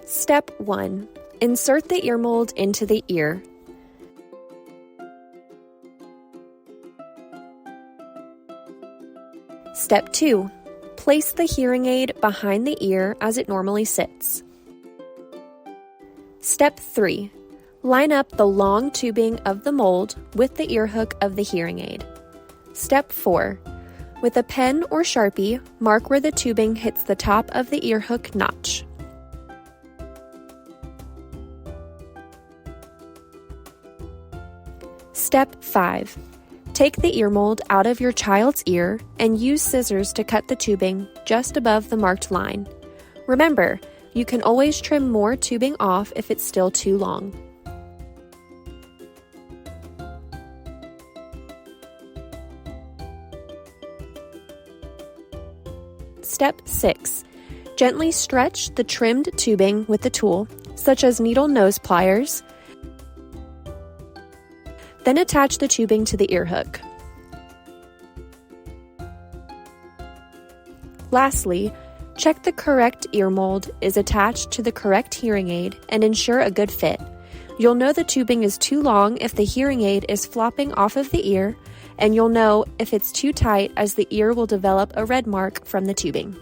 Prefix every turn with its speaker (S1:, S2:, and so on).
S1: Step 1. Insert the ear mold into the ear. Step 2. Place the hearing aid behind the ear as it normally sits. Step 3. Line up the long tubing of the mold with the ear hook of the hearing aid. Step 4. With a pen or Sharpie, mark where the tubing hits the top of the ear hook notch. Step 5. Take the ear mold out of your child's ear and use scissors to cut the tubing just above the marked line. Remember, you can always trim more tubing off if it's still too long. Step 6. Gently stretch the trimmed tubing with the tool, such as needle nose pliers. Then attach the tubing to the ear hook. Lastly, check the correct ear mold is attached to the correct hearing aid and ensure a good fit. You'll know the tubing is too long if the hearing aid is flopping off of the ear, and you'll know if it's too tight as the ear will develop a red mark from the tubing.